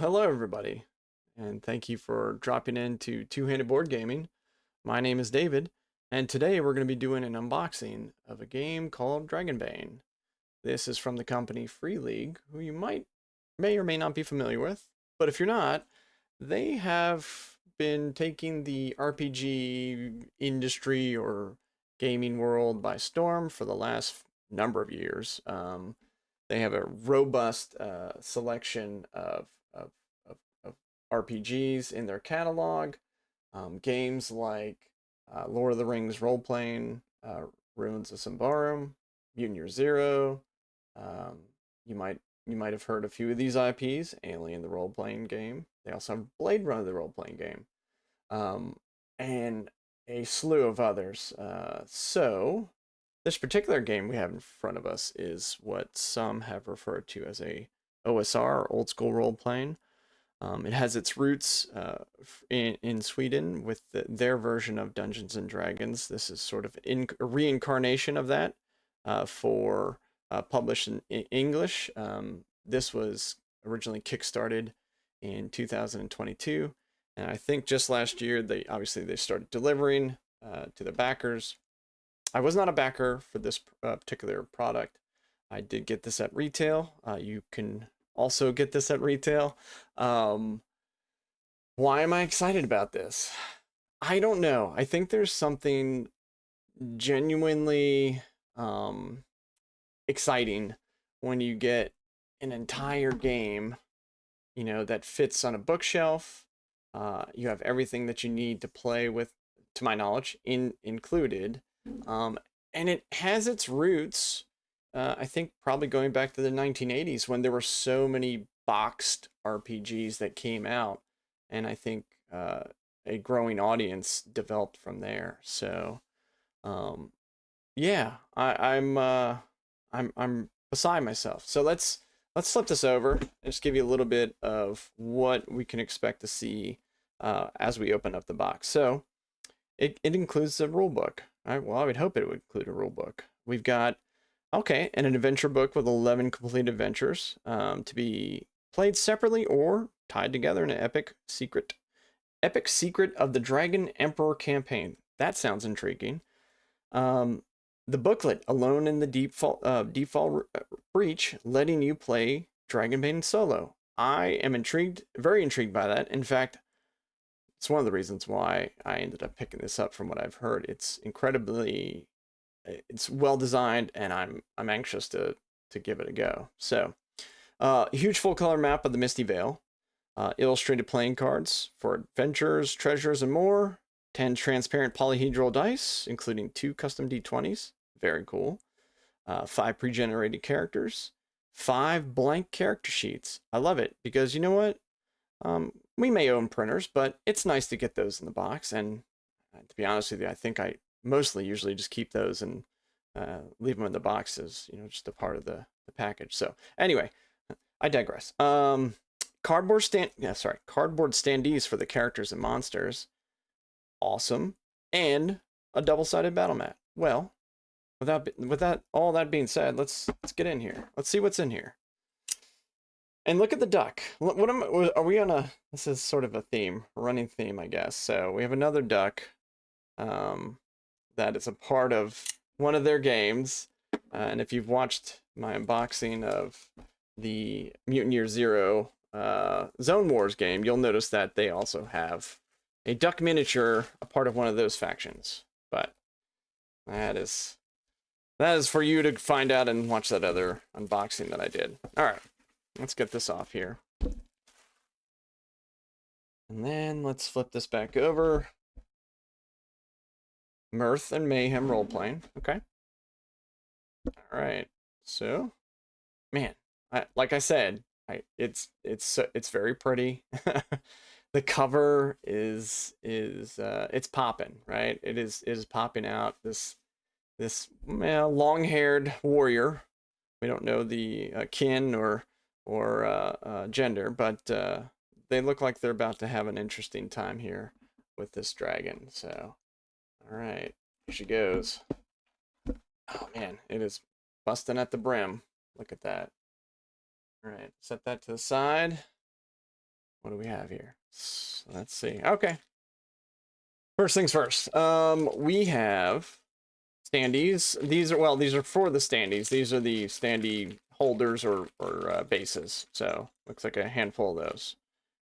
Hello everybody, and thank you for dropping into Two-Handed Board Gaming. My name is David, and today we're going to be doing an unboxing of a game called Dragonbane. This is from the company Free League, who you may or may not be familiar with, but if you're not, they have been taking the RPG industry or gaming world by storm for the last number of years. They have a robust selection of RPGs in their catalog. Games like Lord of the Rings role playing, Ruins of Symbaroum, Mutant Year Zero. Um, you might you might have heard a few of these IPs. Alien, the role playing game. They also have Blade Runner, the role playing game, um, and a slew of others. So this particular game we have in front of us is what some have referred to as a OSR, or old school role playing. It has its roots in Sweden with their version of Dungeons and Dragons. This is sort of a reincarnation of that for published in English. This was originally kickstarted in 2022, and I think just last year they started delivering to the backers. I was not a backer for this particular product. I did get this at retail. You can also get this at retail. Um, why am I excited about this? I don't know. I think there's something genuinely um, exciting when you get an entire game, that fits on a bookshelf. You have everything that you need to play with, to my knowledge, included. Um, and it has its roots, I think, probably going back to the 1980s when there were so many boxed RPGs that came out, and I think a growing audience developed from there. So, um, yeah, I'm beside myself. So let's flip this over and just give you a little bit of what we can expect to see as we open up the box. So it includes a rule book. All right, well, I would hope it would include a rule book. We've got, okay, and an adventure book with 11 complete adventures to be played separately or tied together in an epic secret of the Dragon Emperor campaign. That sounds intriguing. Um, the booklet, Alone in the Deep Fall Breach, letting you play Dragonbane solo. I am intrigued, very intrigued by that. In fact, it's one of the reasons why I ended up picking this up from what I've heard. It's well designed, and I'm anxious to give it a go. So, a huge full color map of the Misty Vale, illustrated playing cards for adventures, treasures, and more. 10 transparent polyhedral dice, including 2 custom d20s. Very cool. 5 pre-generated characters. 5 blank character sheets. I love it because you know what? We may own printers, but it's nice to get those in the box. And to be honest with you, I think I mostly usually just keep those and leave them in the boxes, just a part of the package. So anyway, I digress. Cardboard standees for the characters and monsters. Awesome. And a double-sided battle mat. Well, without all that being said, let's get in here. Let's see what's in here. And look at the duck. Are we on this is sort of a theme, running theme, I guess. So we have another duck that is a part of one of their games. And if you've watched my unboxing of the Mutant Year Zero Zone Wars game, you'll notice that they also have a duck miniature, a part of one of those factions. But that is for you to find out and watch that other unboxing that I did. All right. Let's get this off here. And then let's flip this back over. Mirth and Mayhem role-playing. Okay. All right. So, man, like I said, it's very pretty. The cover is it's popping, right? It is popping out. This long-haired warrior. We don't know the kin or gender, but they look like they're about to have an interesting time here with this dragon. So, all right, here she goes. Oh man, it is busting at the brim. Look at that. All right, set that to the side. what do we have here? So let's see. Okay. First things first. We have standees. These are for the standees. These are the standee holders or bases. So looks like a handful of those.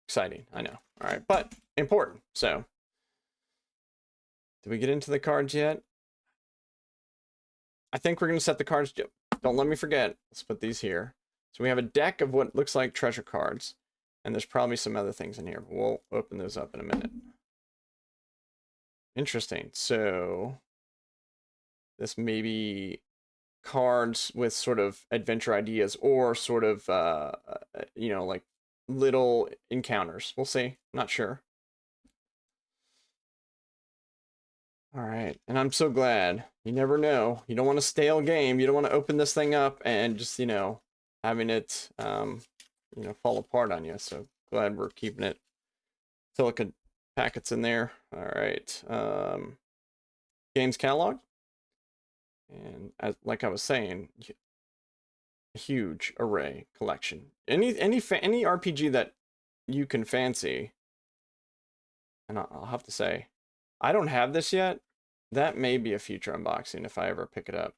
Exciting, I know. All right, but important. So, did we get into the cards yet? I think we're gonna set the cards. Don't let me forget. Let's put these here. So we have a deck of what looks like treasure cards, and there's probably some other things in here. But we'll open those up in a minute. Interesting. So this may be cards with sort of adventure ideas or sort of you know, like little encounters. We'll see. Not sure. All right, and I'm so glad. You never know. You don't want a stale game. You don't want to open this thing up and just, you know, having it, you know, fall apart on you. So glad we're keeping it. Silicon packets in there. All right. Games catalog. And like I was saying, a huge array collection. Any RPG that you can fancy. And I'll have to say, I don't have this yet. That may be a future unboxing if I ever pick it up.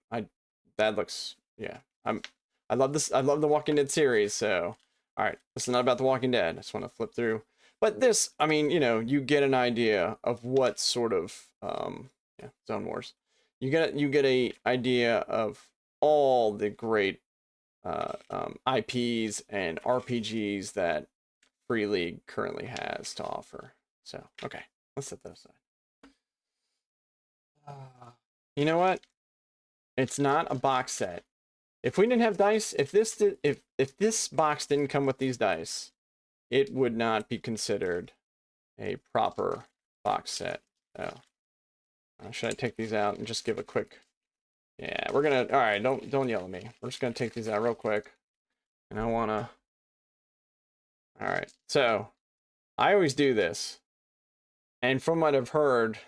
That looks, yeah. I love this. I love the Walking Dead series. So, all right, this is not about the Walking Dead. I just want to flip through. But this, I mean, you know, you get an idea of what sort of yeah, Zone Wars. You get a idea of all the great IPs and RPGs that Free League currently has to offer. So, okay, let's set those aside. You know what? It's not a box set. If we didn't have dice, if this box didn't come with these dice, it would not be considered a proper box set. Oh, should I take these out and just give a quick? Yeah, we're gonna. All right, don't yell at me. We're just gonna take these out real quick, and I wanna. All right, so I always do this, and from what I've heard,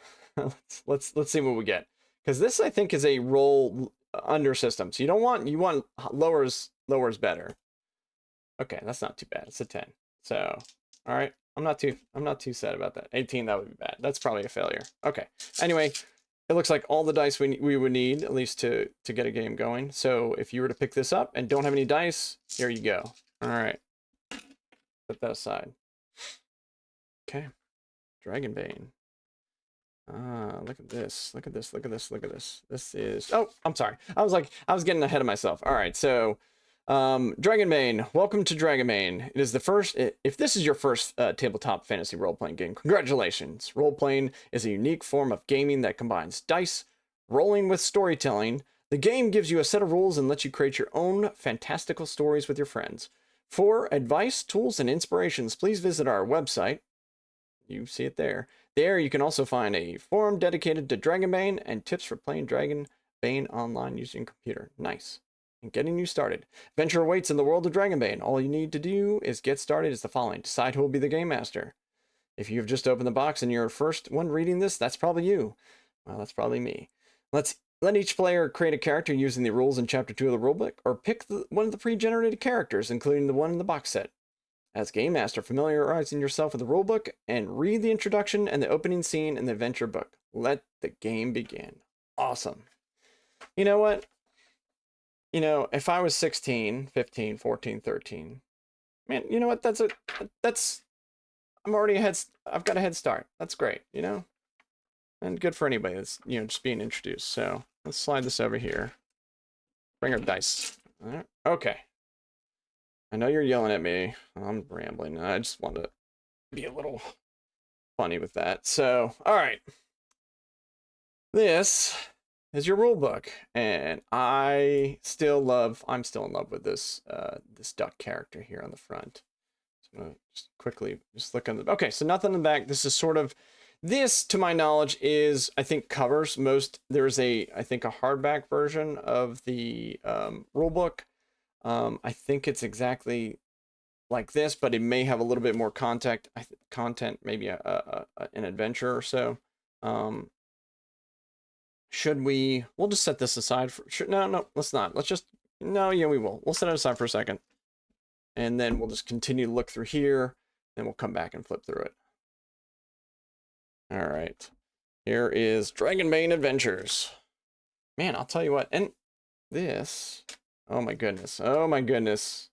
let's see what we get, because this I think is a roll under system. So you want lowers better. Okay, that's not too bad. It's a 10. So, all right, I'm not too sad about that. 18, that would be bad. That's probably a failure. Okay. Anyway, it looks like all the dice we would need at least to get a game going. So if you were to pick this up and don't have any dice, here you go. All right, put that aside. Okay, Dragonbane. Look at this. Look at this. Look at this. Look at this. This is. Oh, I'm sorry. I was getting ahead of myself. All right, so. Dragonbane, welcome to Dragonbane. It is the first, if this is your first tabletop fantasy role-playing game, congratulations. Role-playing is a unique form of gaming that combines dice, rolling with storytelling. The game gives you a set of rules and lets you create your own fantastical stories with your friends. For advice, tools, and inspirations, please visit our website. You see it there. There you can also find a forum dedicated to Dragonbane and tips for playing Dragonbane online using your computer. Nice. And getting you started. Adventure awaits in the world of Dragonbane. All you need to do is get started is the following. Decide who will be the game master. If you've just opened the box and you're the first one reading this, that's probably you. Well, that's probably me. Let each player create a character using the rules in Chapter 2 of the rulebook, or pick one of the pre-generated characters, including the one in the box set. As game master, familiarizing yourself with the rulebook and read the introduction and the opening scene in the adventure book. Let the game begin. Awesome. You know what? You know, if I was 16, 15, 14, 13, man, you know what? I've got a head start. That's great, you know? And good for anybody that's, you know, just being introduced. So let's slide this over here. Bring our dice. All right. Okay. I know you're yelling at me. I'm rambling. I just want to be a little funny with that. So, all right. This is your rule book, and I'm still in love with this this duck character here on the front. So I'm gonna just quickly look on the. Okay, so nothing in the back. This is sort of, this to my knowledge is, I think, covers most. There's a hardback version of the rule book. I think it's exactly like this, but it may have a little bit more content, maybe an adventure or so. We'll just set this aside for, no, let's not. Yeah, we will. We'll set it aside for a second. And then we'll just continue to look through here. Then we'll come back and flip through it. All right. Here is Dragonbane Adventures. Man, I'll tell you what. And this, oh my goodness. Oh my goodness.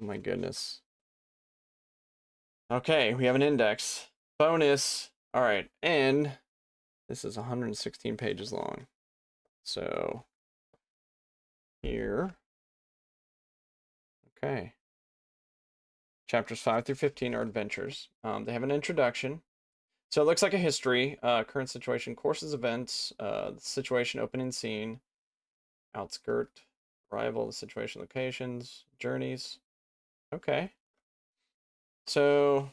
Oh my goodness. Okay, we have an index. Bonus. All right, and this is 116 pages long. So here. Okay. Chapters 5 through 15 are adventures. They have an introduction. So it looks like a history, current situation, courses, events, situation, opening scene, outskirt, arrival, the situation, locations, journeys. Okay. So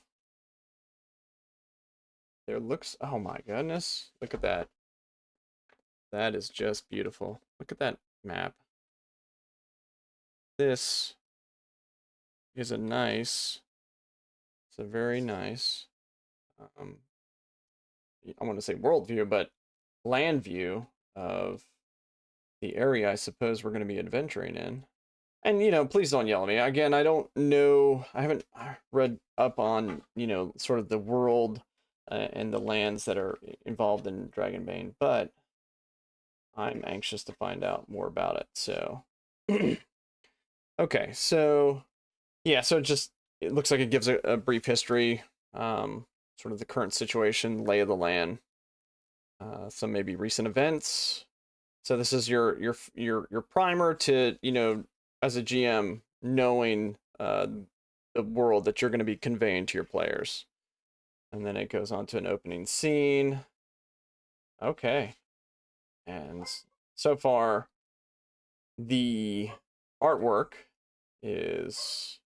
there looks, oh my goodness, look at that. That is just beautiful. Look at that map. This is a nice, it's a very nice, I want to say world view, but land view of the area I suppose we're going to be adventuring in. And, you know, please don't yell at me. Again, I don't know, I haven't read up on, you know, sort of the world and the lands that are involved in Dragonbane, but I'm anxious to find out more about it. So, okay, so yeah, so it looks like it gives a brief history, sort of the current situation, lay of the land, some maybe recent events. So this is your primer to, you know, as a GM, knowing the world that you're going to be conveying to your players. And then it goes on to an opening scene. Okay. And so far, the artwork is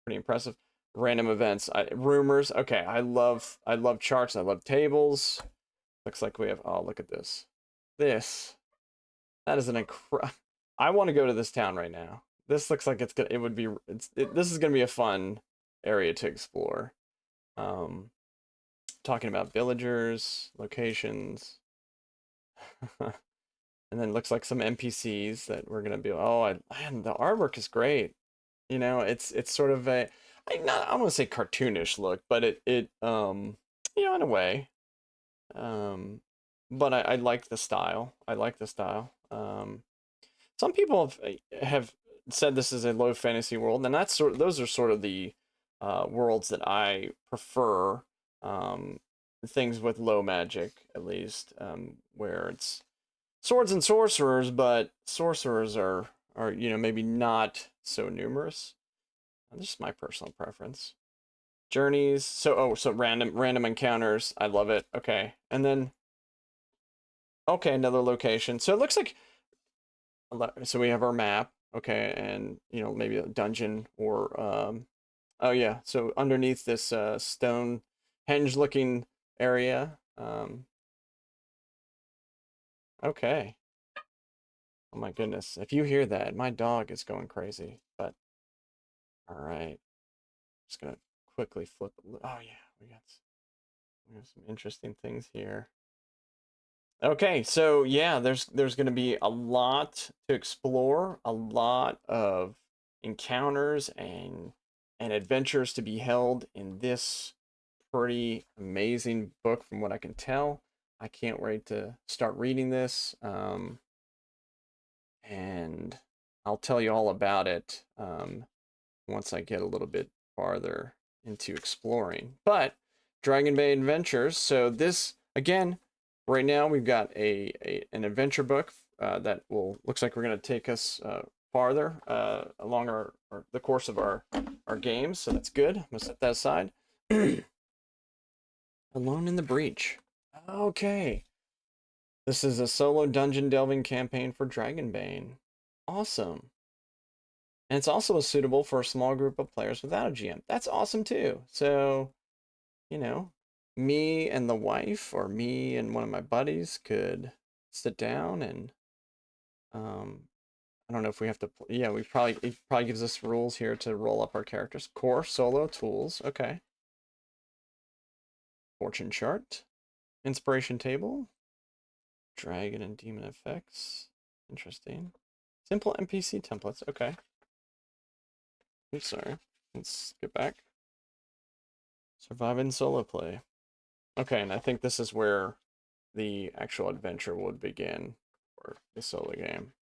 pretty impressive. Random events, rumors. Okay, I love charts. I love tables. Looks like we have. Oh, look at this. That is an incredible. I want to go to this town right now. This looks like it's gonna. It would be. This is gonna be a fun area to explore. Um, Talking about villagers, locations, and then looks like some NPCs that we're gonna be. Oh, man, the artwork is great. You know, it's sort of a. I don't want to say cartoonish look, but you know, in a way. Um, but I like the style. I like the style. Some people have said this is a low fantasy world, and those are sort of the worlds that I prefer. Um, Things with low magic, at least, where it's swords and sorcerers, but sorcerers are you know, maybe not so numerous. This is my personal preference. Journeys. So random encounters. I love it. Okay, and then okay, another location. So it looks like so we have our map, okay, and you know, maybe a dungeon or oh yeah, so underneath this stone henge looking area. Okay. Oh my goodness. If you hear that, my dog is going crazy. But all right. Just gonna quickly flip it. Oh yeah, we have some interesting things here. Okay, so yeah, there's going to be a lot to explore, a lot of encounters and adventures to be held in this pretty amazing book from what I can tell. I can't wait to start reading this, and I'll tell you all about it once I get a little bit farther into exploring. But Dragonbane Adventures, so this again, right now we've got an adventure book that will looks like we're going to take us farther along the course of our games. So that's good. I'm gonna set that aside. Alone in the Breach. Okay, this is a solo dungeon delving campaign for Dragonbane. Awesome. And it's also suitable for a small group of players without a GM. That's awesome too. So, you know, me and the wife or me and one of my buddies could sit down and I don't know if we have to yeah, it probably gives us rules here to roll up our characters. Core solo tools. Okay. Fortune chart. Inspiration table. Dragon and demon effects. Interesting. Simple NPC templates. Okay. Oops, sorry. Let's get back. Survive in solo play. Okay, and I think this is where the actual adventure would begin, or the solo game.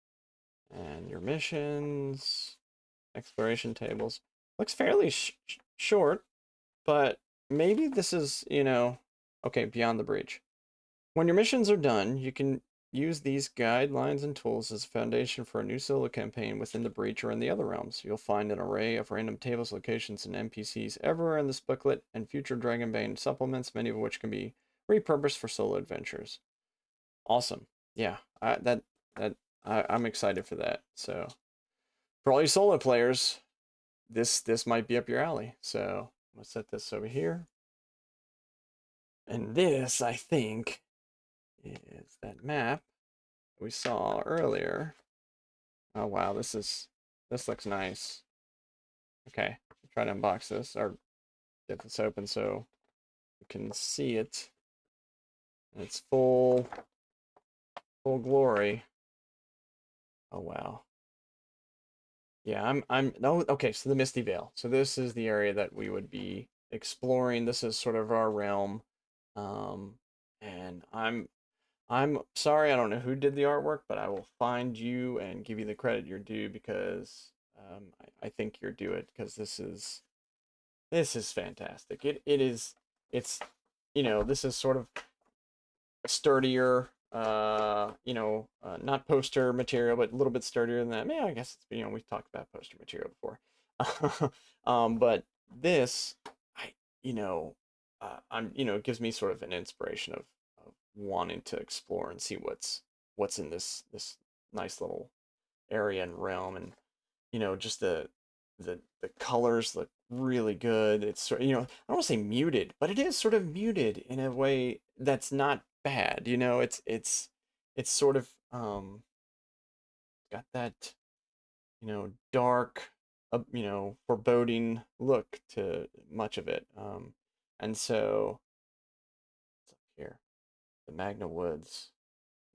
And your missions, exploration tables. Looks fairly short, but maybe this is, okay, beyond the breach. When your missions are done, you can use these guidelines and tools as a foundation for a new solo campaign within the breach or in the other realms. You'll find an array of random tables, locations, and NPCs everywhere in this booklet and future Dragonbane supplements, many of which can be repurposed for solo adventures. Awesome. Yeah, I'm excited for that. So for all you solo players, this might be up your alley. So I'm gonna set this over here. And this, I think, is that map we saw earlier. Oh wow, this looks nice. Okay, try to unbox this or get this open so you can see it in its full glory. Oh wow. Yeah, I'm no okay, so the Misty Vale. So this is the area that we would be exploring. This is sort of our realm. Um and I'm sorry, I don't know who did the artwork, but I will find you and give you the credit you're due because I think you're due it because this is fantastic. It's this is sort of sturdier, not poster material, but a little bit sturdier than that. Yeah, I guess it's, we've talked about poster material before. But this, I, I'm, it gives me sort of an inspiration of wanting to explore and see what's in this nice little area and realm, and just the colors look really good. It's sort I don't want to say muted, but it is sort of muted in a way that's not bad. It's sort of got that dark, foreboding look to much of it. And so what's up here? The Magna Woods.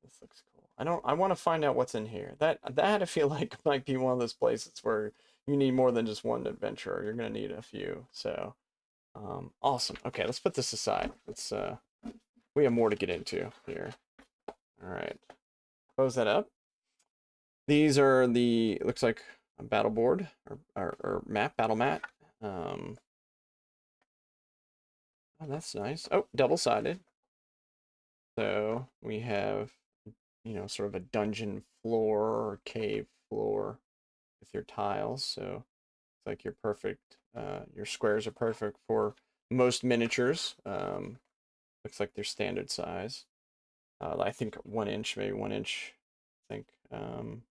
This looks cool. I want to find out what's in here. That I feel like might be one of those places where you need more than just one adventurer. You're gonna need a few. So, awesome. Okay, let's put this aside. We have more to get into here. All right, close that up. These are looks like a battle board or map, battle mat. Oh, that's nice. Oh, double-sided. So we have, sort of a dungeon floor or cave floor with your tiles. So it's like your squares are perfect for most miniatures. Looks like they're standard size. I think 1 inch, maybe 1 inch, I think. And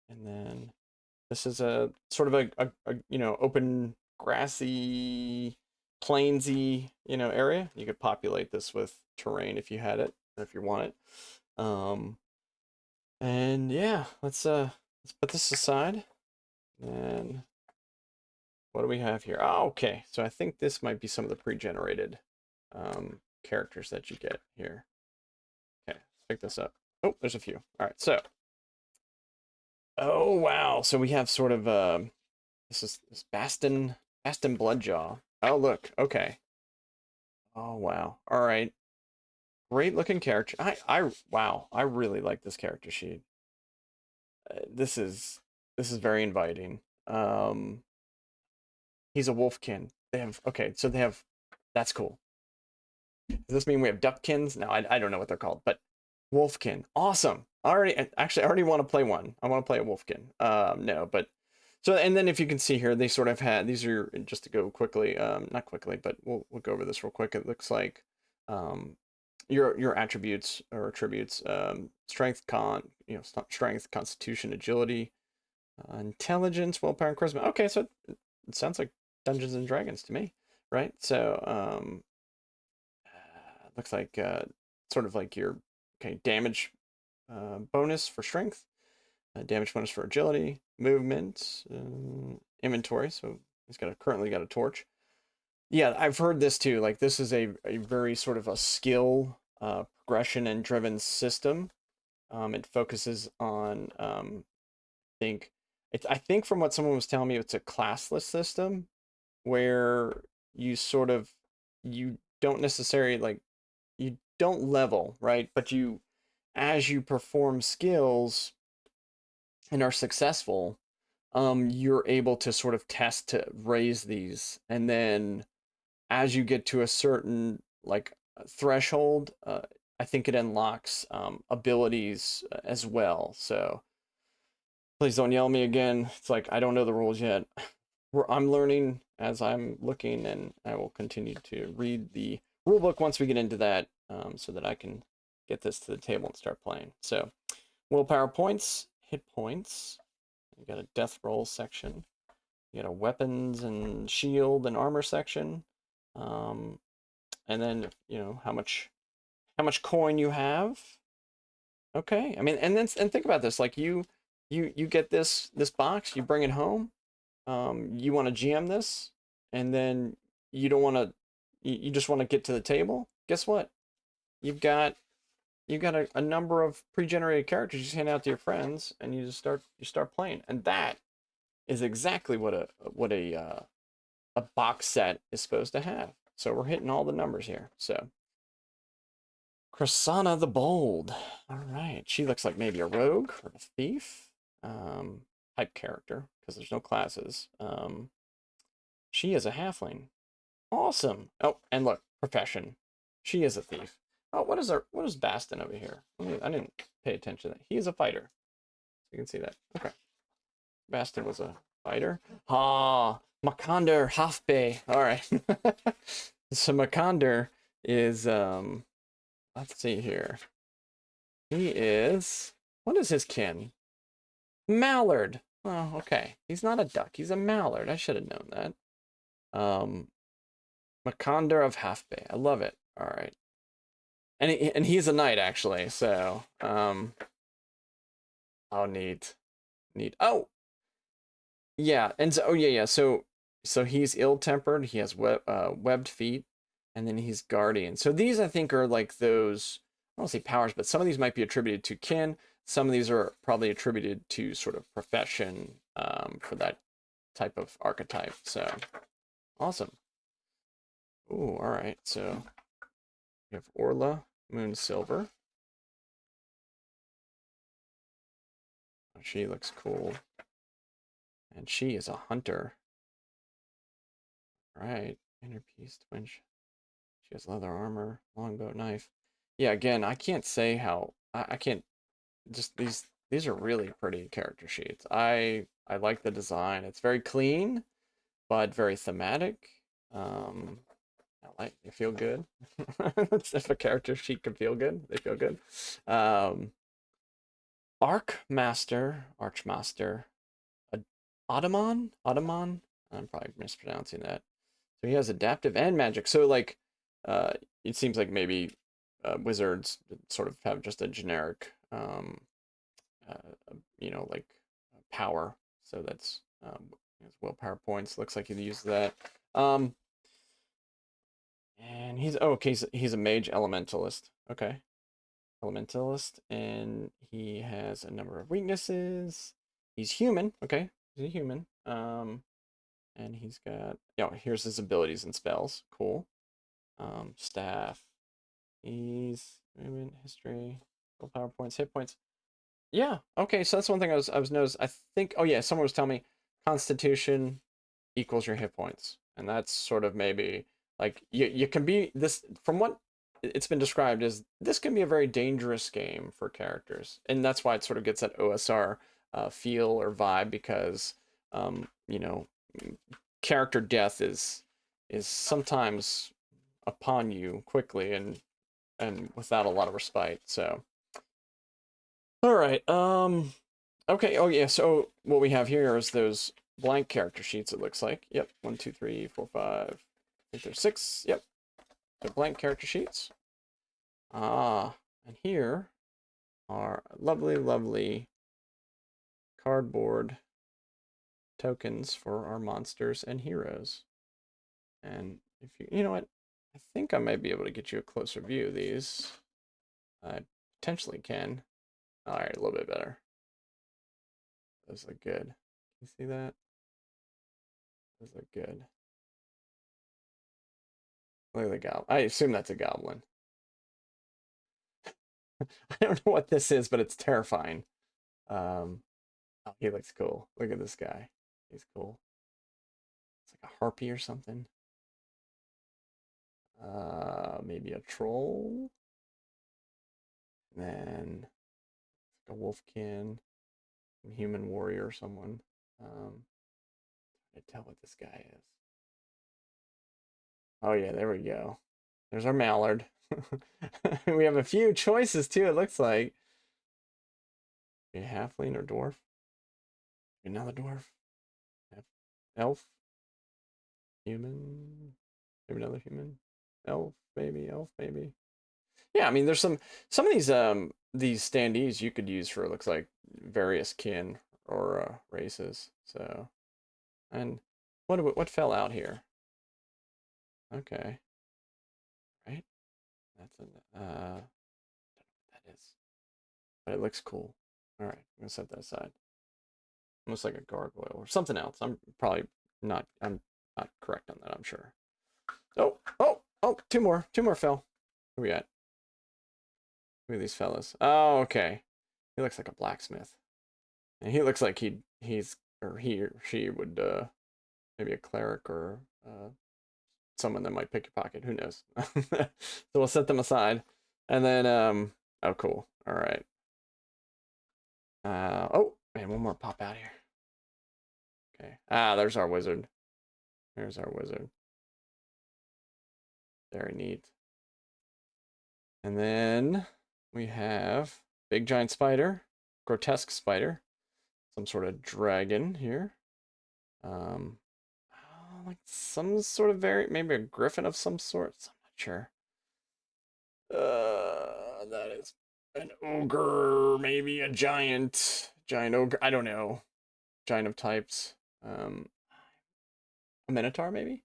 then this is a sort of a open grassy plainsy area. You could populate this with terrain if you had it, if you want it. And yeah, let's put this aside. And what do we have here? Oh, okay. So I think this might be some of the pre-generated characters that you get here. Okay, let's pick this up. Oh, there's a few. All right, so. Oh wow. So we have sort of this Bastin Bloodjaw. Oh look, okay. Oh wow. All right. Great looking character. Wow. I really like this character sheet. This is very inviting. He's a wolfkin. That's cool. Does this mean we have duckkins? No, I don't know what they're called, but wolfkin. Awesome. I already want to play one. I want to play a wolfkin. No, but so, and then if you can see here, they sort of had, these are just to go quickly, not quickly, but we'll go over this real quick. It looks like your attributes or attributes, strength, constitution, agility, intelligence, willpower, and charisma. Okay, so it sounds like Dungeons and Dragons to me, right? So looks like sort of like your damage bonus for strength, damage bonus for agility, movement, inventory. So he's currently got a torch. Yeah, I've heard this too. Like this is a very sort of a skill progression and driven system. It focuses on I think from what someone was telling me, it's a classless system where you sort of you don't necessarily like you don't level, right? But you as you perform skills and are successful, you're able to sort of test to raise these, and then as you get to a certain like threshold, I think it unlocks abilities as well. So please don't yell at me again. It's like I don't know the rules yet. I'm learning as I'm looking, and I will continue to read the rule book once we get into that, so that I can get this to the table and start playing. So willpower points, hit points. You got a death roll section. You got a weapons and shield and armor section. Um, and then how much coin you have. Okay, I mean, and think about this. Like you get this box, you bring it home. You want to GM this, and then you don't want to. You just want to get to the table. Guess what? You've got a number of pre-generated characters you just hand out to your friends, and you start playing, and that is exactly what a box set is supposed to have. So we're hitting all the numbers here. So Krasana the Bold. All right, she looks like maybe a rogue or a thief, type character because there's no classes. She is a halfling. Awesome. Oh, and look, profession. She is a thief. Oh, what is Bastin over here? I didn't pay attention to that. He is a fighter. You can see that. Okay. Bastin was a fighter. Ah, Makander Hafbe. All right. So Makander is let's see here. He is, what is his kin? Mallard. Oh, okay. He's not a duck. He's a mallard. I should have known that. Makander of Halfbay. I love it. All right. And he's a knight actually. So, oh, neat. Neat. Oh, yeah. And so, oh yeah, yeah. So he's ill-tempered. He has webbed feet, and then he's guardian. So these I think are like those, I don't say powers, but some of these might be attributed to kin. Some of these are probably attributed to sort of profession, for that type of archetype. So awesome. Ooh, all right. So we have Orla Moon Silver. She looks cool, and she is a hunter. All right, inner piece twinge. She has leather armor, longbow knife. Yeah, again, I can't say how I can't just these are really pretty character sheets. I like the design. It's very clean, but very thematic. I like they feel good. If a character sheet can feel good, they feel good. Um, Archmaster, Ottoman. I'm probably mispronouncing that. So he has adaptive and magic. So like, uh, it seems like maybe wizards sort of have just a generic, like power. So that's his willpower points. Looks like he uses that. And he's a mage elementalist. Okay, elementalist, and he has a number of weaknesses. He's human. Okay, he's a human. And he's got, here's his abilities and spells. Cool. Staff. He's movement, history, willpower points, hit points. Yeah. Okay. So that's one thing I was noticed. I think. Oh yeah. Someone was telling me Constitution equals your hit points, and that's sort of maybe like you can be this from what it's been described as this can be a very dangerous game for characters, and that's why it sort of gets that OSR feel or vibe because um, you know character death is sometimes upon you quickly and without a lot of respite. So, all right. Okay. Oh yeah. So what we have here is those blank character sheets. It looks like. Yep. 1, 2, 3, 4, 5. I think there's 6. Yep. They're blank character sheets. And here are lovely, lovely cardboard tokens for our monsters and heroes. And if you know what, I think I might be able to get you a closer view of these. I potentially can. All right, a little bit better. Those look good. Can you see that? Those look good. Look at the goblin. I assume that's a goblin. I don't know what this is, but it's terrifying. Um, oh, he looks cool. Look at this guy. He's cool. It's like a harpy or something. Maybe a troll. And then a wolfkin, human warrior or someone. I tell what this guy is. Oh yeah, there we go. There's our mallard. We have a few choices too, it looks like. A halfling or dwarf? Another dwarf? Elf? Human? Maybe another human? Elf, maybe, elf, maybe. Yeah, I mean there's some of these standees you could use for it looks like various kin or races. So and what fell out here? Okay. Right? That's don't know what that is. But it looks cool. Alright, I'm gonna set that aside. Almost like a gargoyle or something else. I'm not correct on that, I'm sure. Oh, two more fell. Who we at? Who are these fellas? Oh, okay. He looks like a blacksmith. And he looks like he or she would maybe a cleric or someone that might pick your pocket. Who knows? So we'll set them aside. And then oh cool. All right. Oh, man, one more pop out here. Okay. Ah, there's our wizard. There's our wizard. Very neat. And then we have big giant spider, grotesque spider, some sort of dragon here. Like some sort of maybe a griffin of some sort. I'm not sure. That is an ogre, maybe a giant ogre. I don't know. Giant of types. A minotaur, maybe.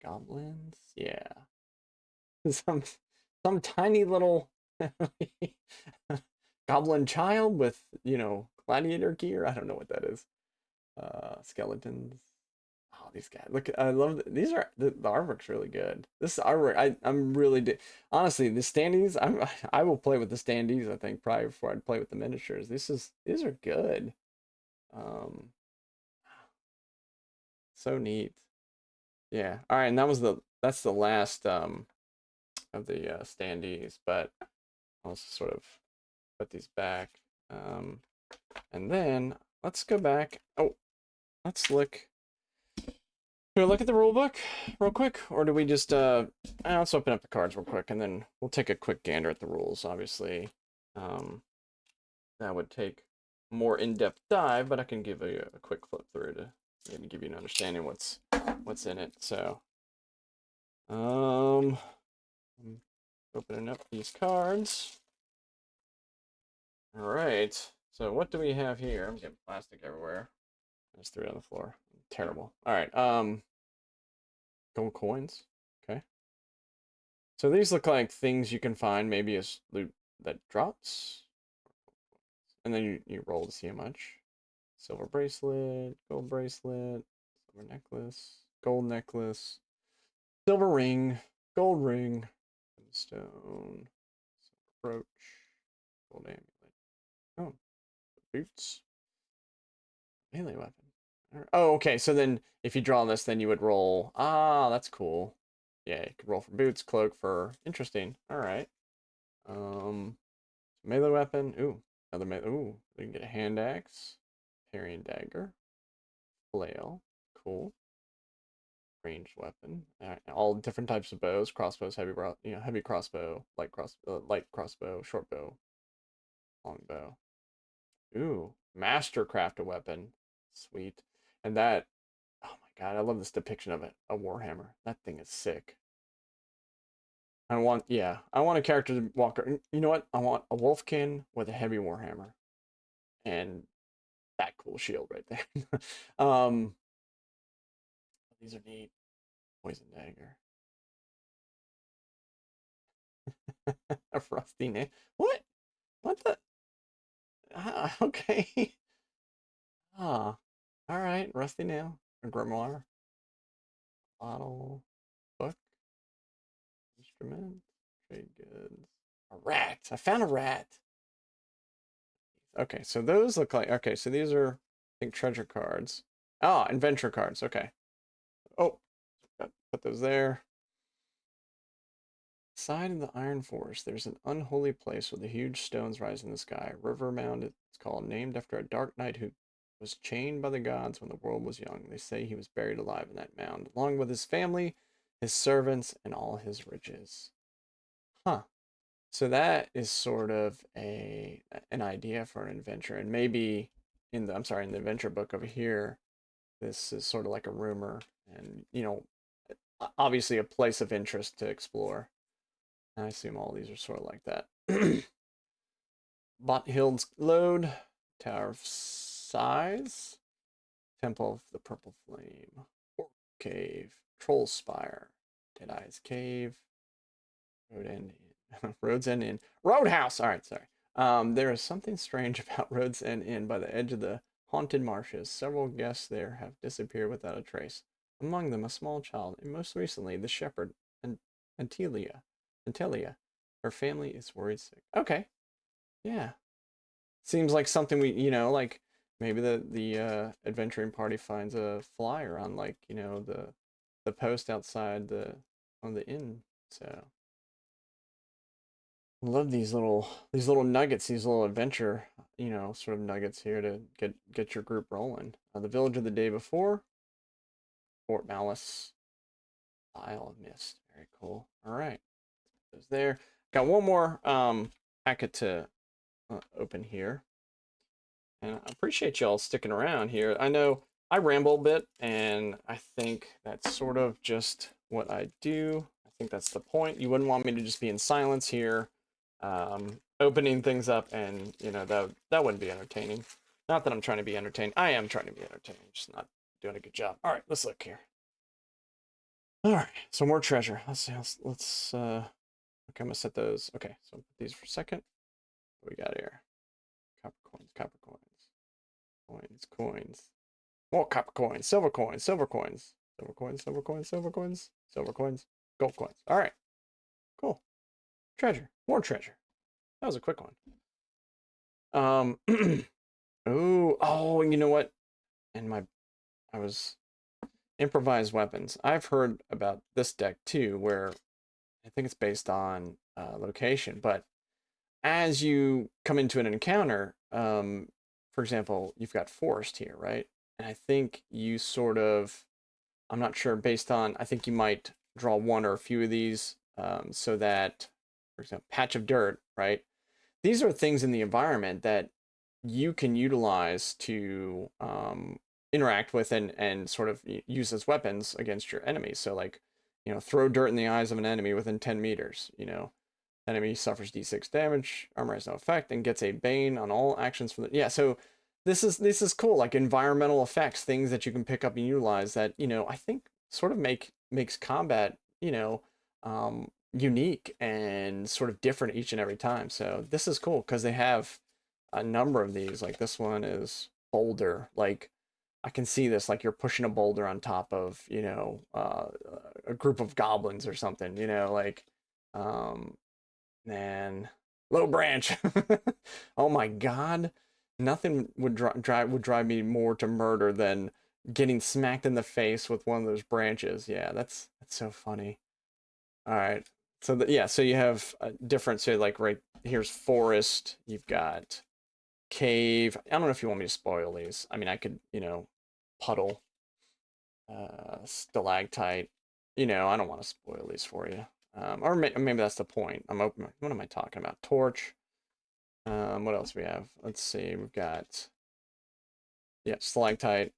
Goblins. Yeah. some some tiny little goblin child with gladiator gear. I don't know what that is. Skeletons. Oh, these guys look. I love these are the artwork's really good. This artwork, I'm really honestly the standees. I will play with the standees. I think probably before I'd play with the miniatures. These are good. Um, so neat. Yeah. All right, and that's the last of the standees, but I'll sort of put these back. And then let's go back. Oh, let's look. Do we look at the rule book real quick, or do we just let's open up the cards real quick, and then we'll take a quick gander at the rules. Obviously, that would take a more in-depth dive, but I can give a quick flip through to maybe give you an understanding what's in it. So, I'm opening up these cards. All right. So what do we have here? I'm getting plastic everywhere. I just threw it on the floor. Terrible. All right. Gold coins. Okay. So these look like things you can find, maybe as loot that drops. And then you roll to see how much. Silver bracelet, silver necklace, gold necklace, silver ring, gold ring, stone, silver brooch, gold amulet. Oh, boots, melee weapon. Oh, okay. So then if you draw this, then you would roll. Ah, that's cool. Yeah, you could roll for boots, cloak for interesting. All right. Um, melee weapon. Ooh, another melee. Ooh, we can get a hand axe, parrying dagger, flail. Cool. Ranged weapon. All different types of bows, crossbows, heavy crossbow, light crossbow, short bow, long bow. Ooh, mastercraft a weapon. Sweet. And that. Oh my god, I love this depiction of it. A warhammer. That thing is sick. I want a character to walk. You know what? I want a wolfkin with a heavy warhammer, and that cool shield right there. um, these are neat. Poison dagger. A rusty nail. What? What the? Okay. Ah, all right. Rusty nail. A grimoire. Bottle. instruments, trade goods. A rat. I found a rat. Okay, so those look like, okay, so these are, I think, treasure cards. Ah, adventure cards. Okay. Oh, put those there. Side of the Iron Forest, there's an unholy place with the huge stones rise in the sky. River Mound, it's called, named after a dark knight who was chained by the gods when the world was young. They say he was buried alive in that mound, along with his family, his servants, and all his riches. Huh. So that is sort of an idea for an adventure, and maybe in the, I'm sorry, in the adventure book over here, this is sort of like a rumor, and obviously a place of interest to explore. I assume all these are sort of like that. Bothild's Load, Tower of Size, Temple of the Purple Flame, Orc Cave, Troll Spire, Deadeye's Cave, Road End Inn, Road's End Inn, Roadhouse. All right, sorry. There is something strange about Road's End Inn by the edge of the haunted marshes. Several guests there have disappeared without a trace. Among them, a small child, and most recently, the shepherd, Antelia. Antelia. Her family is worried sick. Okay, yeah. Seems like something we, like maybe the adventuring party finds a flyer on, like, the post outside the on the inn. So love these little nuggets, these little adventure, sort of nuggets here to get your group rolling. The village of the day before, Fort Malice, Isle of Mist. Very cool. All right, those there. Got one more packet to open here. And I appreciate y'all sticking around here. I know I ramble a bit, and I think that's sort of just what I do. I think that's the point. You wouldn't want me to just be in silence here, opening things up, and that wouldn't be entertaining. Not that I'm trying to be entertained. I am trying to be entertaining, just not doing a good job. All right, let's look here. All right, so more treasure. Let's see. Let's okay, I'm gonna set those. Okay, so put these for a second. What we got here? Copper coins, copper coins. Coins. More copper coins, silver coins, silver coins, silver coins, silver coins, silver coins, silver coins, gold coins. All right, cool. Treasure, more treasure. That was a quick one. Oh, you know what? And I was improvised weapons. I've heard about this deck too, where I think it's based on location, but as you come into an encounter, for example, you've got forest here, right? And I think you sort of, I'm not sure, based on, I think you might draw one or a few of these so that, for example, patch of dirt, right? These are things in the environment that you can utilize to interact with and sort of use as weapons against your enemies. So like, throw dirt in the eyes of an enemy within 10 meters, enemy suffers d6 damage, armor has no effect, and gets a bane on all actions from the, yeah, so this is cool, like environmental effects, things that you can pick up and utilize that, I think sort of makes combat, unique and sort of different each and every time. So this is cool because they have a number of these. Like this one is boulder. Like I can see this, like you're pushing a boulder on top of, a group of goblins or something, like, man, low branch. Oh my God. Nothing would drive me more to murder than getting smacked in the face with one of those branches. Yeah, that's so funny. All right. So yeah, so you have a different, so like right here's forest, you've got cave. I don't know if you want me to spoil these. I mean, I could, puddle, stalactite. I don't want to spoil these for you. Or maybe that's the point. I'm open. What am I talking about? Torch. What else we have? Let's see. We've got, yeah, stalactite,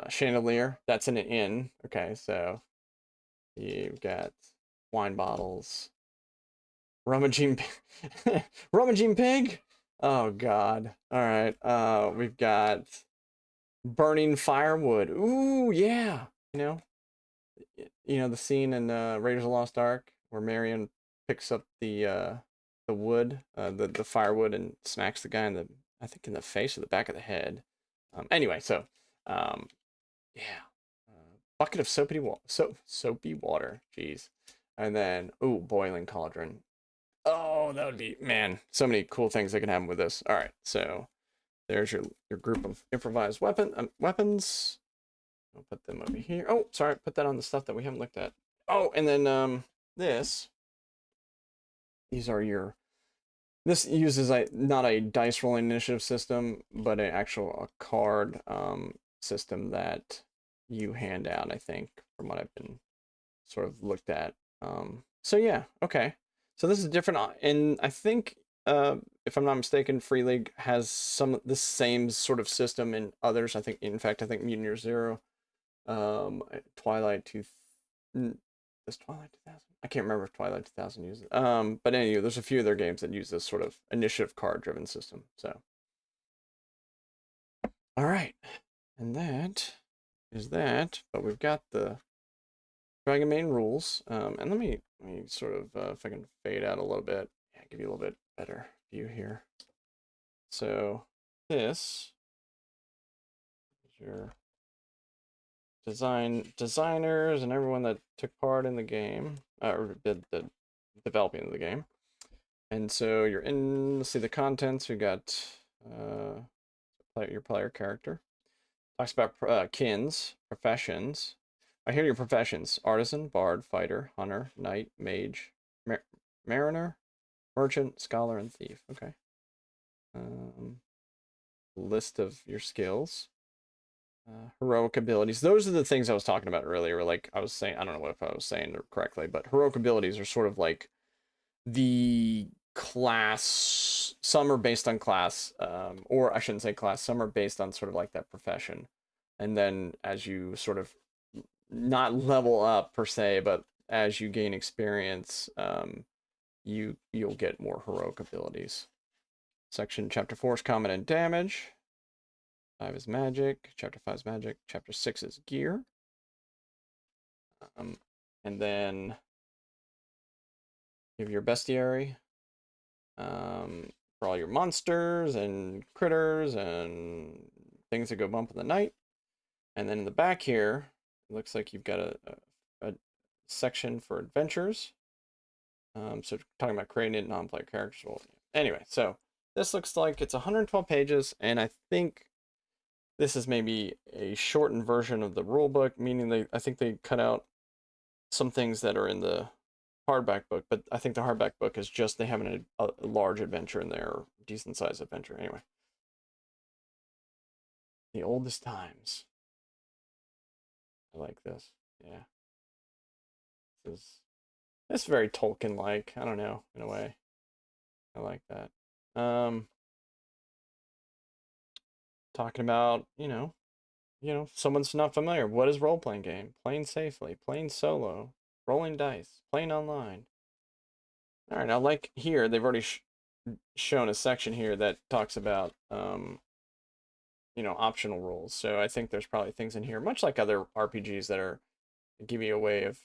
chandelier. That's in an inn. Okay, so you've got wine bottles, rummaging, rummaging pig. Oh God. All right. We've got burning firewood. Ooh, yeah. The scene in Raiders of the Lost Ark where Marion picks up the wood, the firewood, and smacks the guy in the, I think, in the face or the back of the head. Anyway, so yeah, bucket of soapy water. Jeez. And then, ooh, boiling cauldron. Oh, that would be, man, so many cool things that can happen with this. All right, so there's your group of improvised weapons. I'll put them over here. Oh, sorry, put that on the stuff that we haven't looked at. Oh, and then this. These are your. This uses not a dice rolling initiative system, but an actual a card system that you hand out. I think from what I've been sort of looked at. So yeah, okay. So this is different, and I think if I'm not mistaken, Free League has some of the same sort of system in others. I think, in fact, I think Mutant Year Zero, Twilight Two, this Twilight 2000. I can't remember if Twilight 2000 uses it. But anyway, there's a few of their games that use this sort of initiative card driven system. So, all right, and that is that. But we've got the Dragonbane rules. And let me sort of if I can fade out a little bit, yeah, give you a little bit better view here. So this is your designers and everyone that took part in the game, or did the developing of the game. And so you're in. Let's see the contents. We got your player character. Talks about kins, professions. I hear your professions: artisan, bard, fighter, hunter, knight, mage, mariner, merchant, scholar, and thief. Okay. List of your skills. Heroic abilities. Those are the things I was talking about earlier. Like I was saying, I don't know if I was saying it correctly, but heroic abilities are sort of like the class. Some are based on class, or I shouldn't say class. Some are based on sort of like that profession, and then as you sort of not level up per se, but as you gain experience, you'll get more heroic abilities. Section Chapter 4 is combat and damage. 5 is magic. Chapter 5 is magic. Chapter 6 is gear. And then you have your bestiary for all your monsters and critters and things that go bump in the night. And then in the back here, it looks like you've got a section for adventures. So talking about creating non-player characters. Well, anyway, so this looks like it's 112 pages, and I think this is maybe a shortened version of the rule book, meaning I think they cut out some things that are in the hardback book, but I think the hardback book is just they have a large adventure in there, decent sized adventure. Anyway, the oldest times. I like this. Yeah, this is very Tolkien like. I don't know, in a way. I like that. Talking about someone's not familiar. What is role playing game? Playing safely, playing solo, rolling dice, playing online. All right, now like here, they've already shown a section here that talks about optional rules. So I think there's probably things in here, much like other RPGs that are give you a way of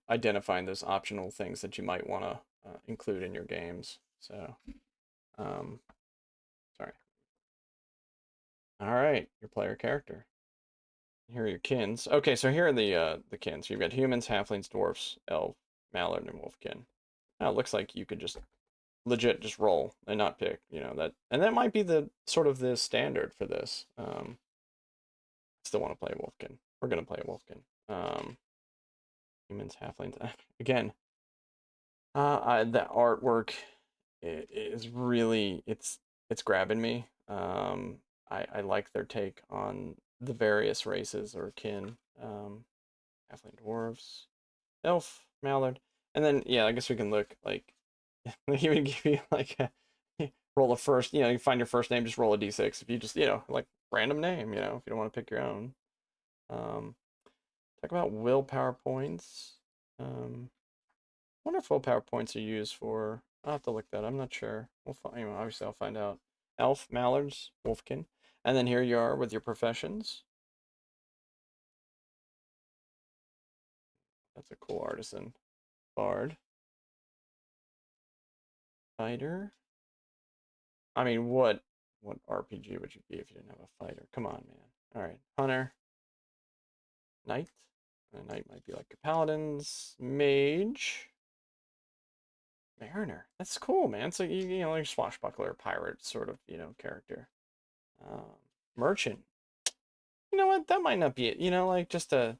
identifying those optional things that you might want to include in your games. So, sorry. All right, your player character. Here are your kins. Okay, so here are the kins. You've got humans, halflings, dwarfs, elf, mallard, and wolfkin. Now it looks like you could just legit just roll and not pick, that, and that might be the sort of the standard for this. Still want to play a wolfkin. We're gonna play a wolfkin. Humans, halflings. Again, the artwork is really it's grabbing me. I like their take on the various races or kin. Halfling dwarves, elf, mallard, and then yeah, I guess we can look like they even give you like a roll a first. You find your first name, just roll a d6. If you just like random name, if you don't want to pick your own. Talk about willpower points. Wonder if willpower points are used for. I'll have to look that. I'm not sure. We'll find. Obviously, I'll find out. Elf, mallards, wolfkin, and then here you are with your professions. That's a cool artisan. Bard. Fighter. I mean, what RPG would you be if you didn't have a fighter? Come on, man. All right, hunter. Knight. A knight might be like a paladin's mage. Mariner. That's cool, man. So you know, like swashbuckler, pirate sort of, character. Um, Merchant. You know what? That might not be it. You know, like just to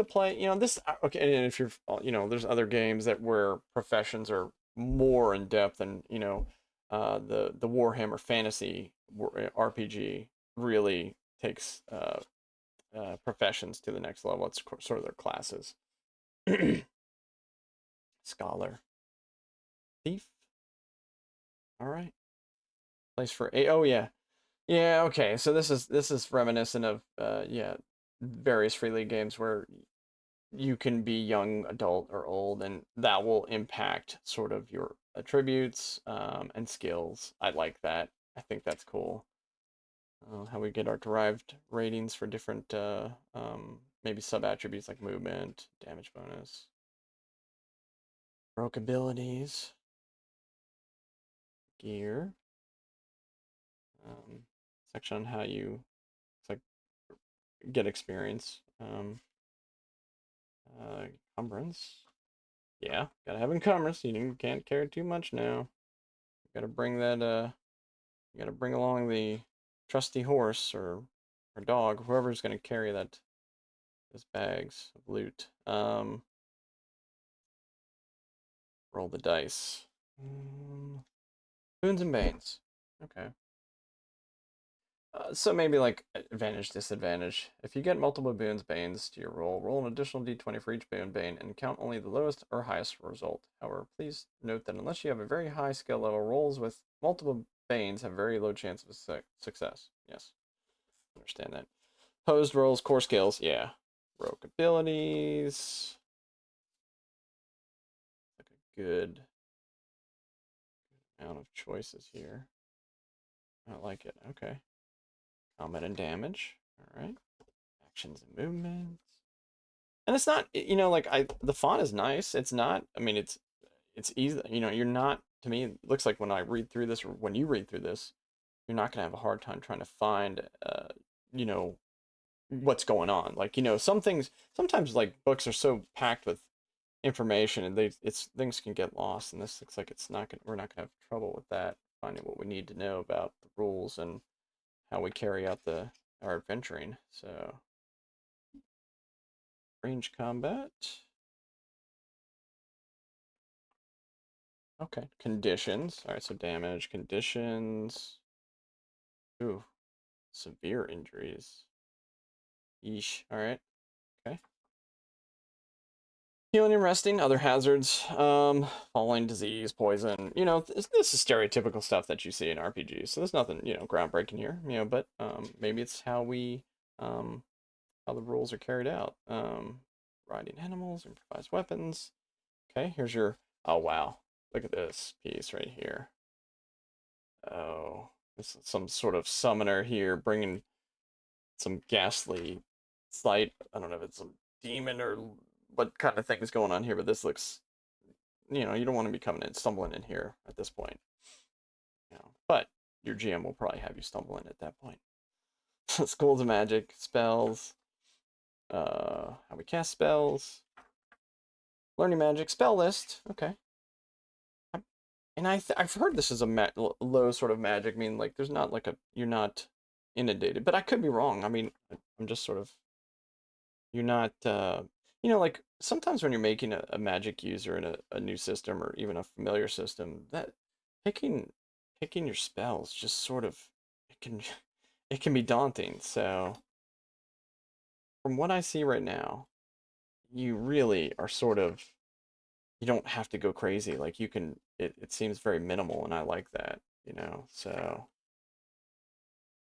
play. You know, this okay. And if you're, there's other games that where professions are more in depth, and the Warhammer Fantasy RPG really takes professions to the next level. It's sort of their classes. Scholar, thief. All right. Place for a. Oh yeah, yeah. Okay. So this is reminiscent of yeah, various free league games where you can be young, adult, or old, and that will impact sort of your attributes and skills. I like that. I think that's cool. How we get our derived ratings for different maybe sub attributes like movement, damage bonus, broke abilities, gear. Um, Section on how you it's like get experience. Encumbrance. Yeah, gotta have encumbrance. You can't carry too much now. Gotta bring that. You gotta bring along the trusty horse or dog, whoever's gonna carry those bags of loot. Roll the dice. Boons and banes. Okay. So maybe like advantage, disadvantage. If you get multiple boons, banes to your roll, roll an additional d20 for each boon, bane, and count only the lowest or highest result. However, please note that unless you have a very high skill level, rolls with multiple banes have very low chance of success. Yes, understand that. Posed rolls, core skills, yeah. Rogue abilities. Like a good amount of choices here. I like it. Okay. Combat and damage. All right. Actions and movements. And it's not, like the font is nice. It's not, I mean, it's easy, you're not, to me, it looks like when I read through this or when you read through this, you're not going to have a hard time trying to find, you know, what's going on. Like, some things, sometimes like books are so packed with information and things can get lost. And this looks like we're not going to have trouble with that, finding what we need to know about the rules and how we carry out our adventuring. So, range combat. Okay, conditions. All right, so damage, conditions. Ooh, severe injuries. Yeesh. All right. Okay. Healing and resting, other hazards, falling, disease, poison. This is stereotypical stuff that you see in RPGs. So there's nothing, groundbreaking here. But maybe it's how the rules are carried out. Riding animals, improvised weapons. Okay, here's your. Oh wow, look at this piece right here. Oh, this is some sort of summoner here bringing some ghastly sight. I don't know if it's some demon or what kind of thing is going on here, but this looks, you don't want to be coming in, stumbling in here at this point. But your GM will probably have you stumble in at that point. Schools of magic, spells, how we cast spells, learning magic, spell list. Okay. And I've heard this is a low sort of magic, mean like there's not like you're not inundated, but I could be wrong. I mean, I'm just sort of you're not like sometimes when you're making a magic user in a new system or even a familiar system, that picking picking your spells just sort of it can it can be daunting. So from what I see right now, you really are sort of you don't have to go crazy. Like it seems very minimal and I like that, So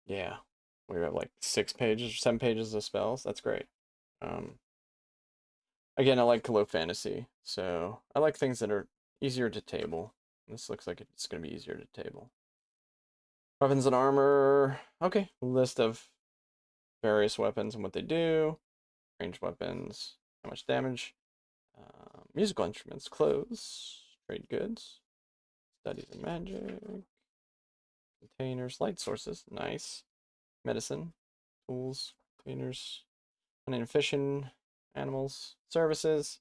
yeah. We have like 6 pages or 7 pages of spells. That's great. Um Again, I like low fantasy, so I like things that are easier to table. This looks like it's going to be easier to table. Weapons and armor. Okay, list of various weapons and what they do. Ranged weapons, how much damage. Musical instruments, clothes, trade goods, studies in magic, containers, light sources, nice. Medicine, tools, containers, hunting and fishing, animals, services,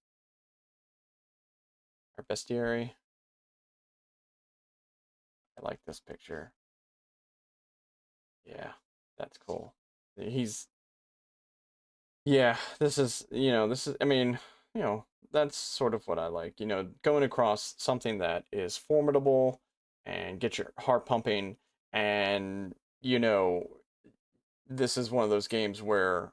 our bestiary. like this picture. Yeah, that's cool. He's Yeah, this is, I mean, that's sort of what I like, going across something that is formidable and get your heart pumping. And, you know, this is one of those games where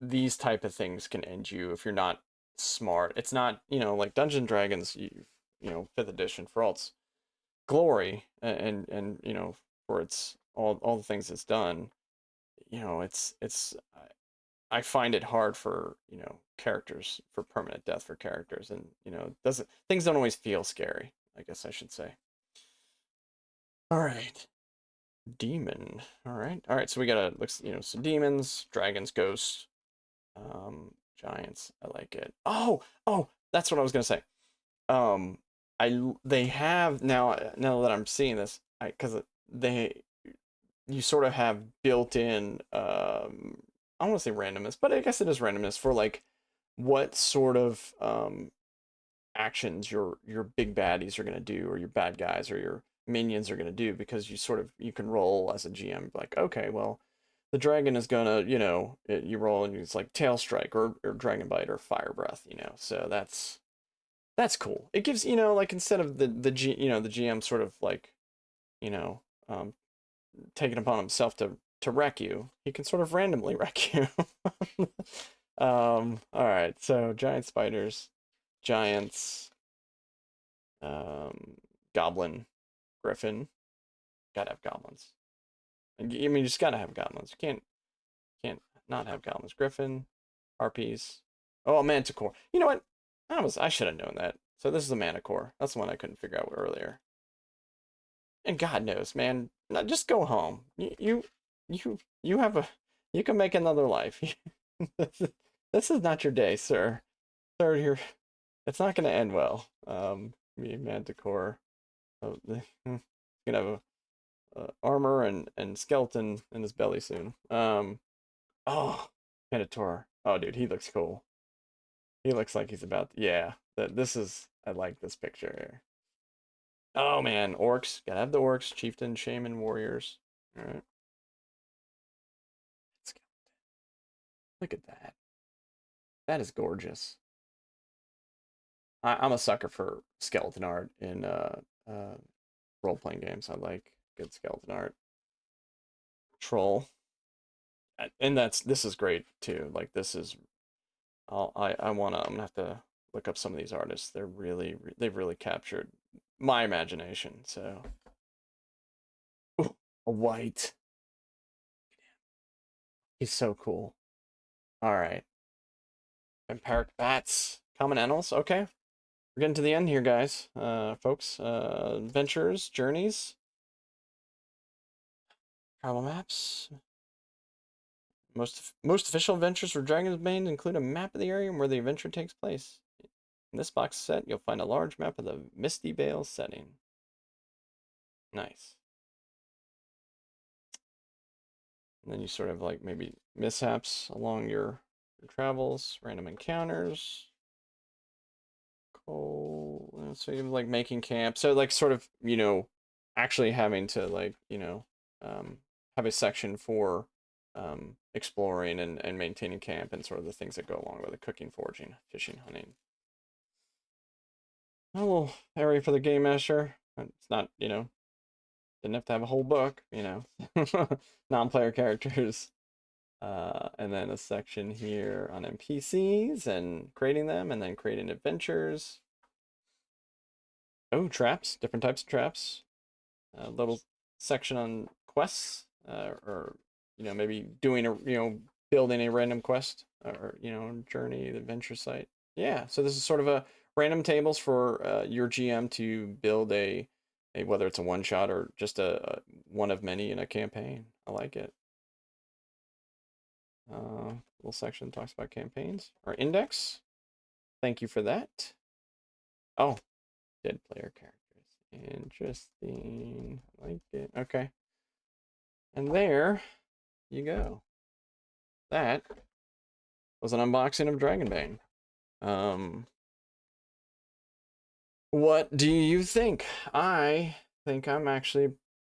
these type of things can end you if you're not smart. It's not, like Dungeon Dragons, fifth edition, for all its glory and for its all the things it's done. It's I find it hard for, characters, for permanent death for characters, and, doesn't things don't always feel scary, I guess I should say. All right. Demon. All right. All right, so we got looks, some demons, dragons, ghosts, giants. I like it. Oh, that's what I was going to say. Um they have now that I'm seeing this, cuz they you sort of have built in I don't want to say randomness, but I guess it is randomness for like what sort of actions your big baddies are going to do, or your bad guys or your minions are going to do, because you can roll as a GM like, okay, well, the dragon is gonna, you roll and it's like tail strike or dragon bite or fire breath, so that's cool. It gives, like, instead of the GM sort of like, you know um taking upon himself to wreck you, he can sort of randomly wreck you. All right, so giant spiders, giants, um, goblin, griffin. Gotta have goblins. I mean, you just gotta have goblins. You can't not have goblins. Griffin, harpies. Oh, manticore. You know what? I should have known that. So this is a manticore. That's the one I couldn't figure out earlier. And God knows, man, just go home. You have you can make another life. This is not your day, sir. Sir, it's not going to end well. Me Manticore, he's gonna have a armor and skeleton in his belly soon. Oh, Minotaur. Oh, dude, he looks cool. He looks like he's about. Yeah, this is. I like this picture here. Oh man, orcs. Gotta have the orcs, chieftain, shaman, warriors. All right. Look at that. That is gorgeous. I'm a sucker for skeleton art in role playing games. I like good skeleton art. Troll, and this is great too. Like, this is. I'm gonna have to look up some of these artists. They've really captured my imagination. So, ooh, a white. He's so cool. All right. Vampiric bats. Common animals. Okay. We're getting to the end here, guys. Folks. Adventures, journeys, travel maps. Most official adventures for Dragonbane include a map of the area where the adventure takes place. In this box set, you'll find a large map of the Misty Vale setting. Nice. And then you sort of like maybe mishaps along your travels, random encounters. Cool. So you're like making camp. So like sort of, actually having to like, have a section for exploring and maintaining camp and sort of the things that go along with it: cooking, foraging, fishing, hunting. A little area for the game master. It's not, didn't have to have a whole book, non-player characters. And then a section here on NPCs and creating them, and then creating adventures. Oh, traps, different types of traps. A little section on quests, or maybe doing building a random quest, or journey, the adventure site. Yeah, so this is sort of a random tables for your GM to build a whether it's a one shot or just a one of many in a campaign. I like it. Little section talks about campaigns. Our index. Thank you for that. Oh, dead player characters. Interesting. I like it. Okay. And there you go. That was an unboxing of Dragonbane. What do you think? I think I'm actually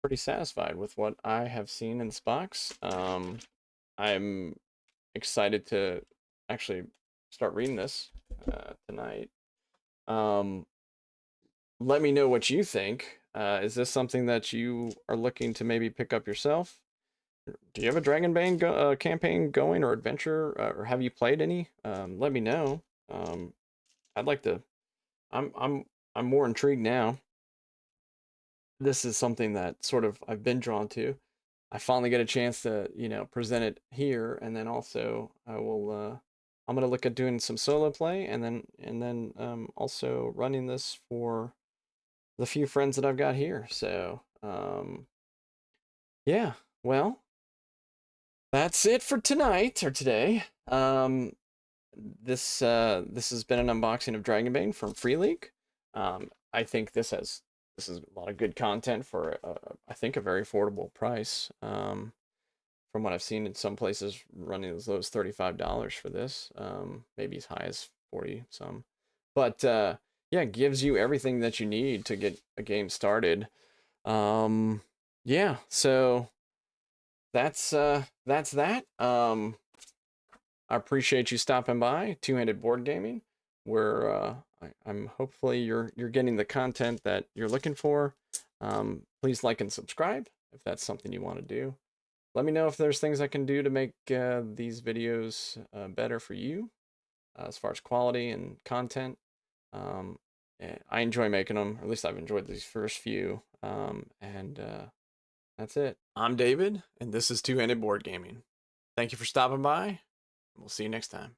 pretty satisfied with what I have seen in this box. I'm excited to actually start reading this tonight. Um, Let me know what you think. Is this something that you are looking to maybe pick up yourself? Do you have a campaign going or adventure, or have you played any? Let me know. Um, I'd like to. I'm more intrigued now. This is something that sort of I've been drawn to. I finally get a chance to, present it here, and then also I will. I'm gonna look at doing some solo play, and then also running this for the few friends that I've got here. So, yeah. Well, that's it for tonight or today. This has been an unboxing of Dragonbane from Free League. I think this is a lot of good content for I think a very affordable price. From what I've seen in some places running as low as $35 for this. Maybe as high as 40 some. But yeah, it gives you everything that you need to get a game started. Um, yeah, so that's that. I appreciate you stopping by Two-Handed Board Gaming. Where I'm hopefully you're getting the content that you're looking for. Please like and subscribe if that's something you want to do. Let me know if there's things I can do to make these videos better for you as far as quality and content. Um, I enjoy making them, or at least I've enjoyed these first few. And that's it. I'm David, and this is Two-Handed Board Gaming. Thank you for stopping by. We'll see you next time.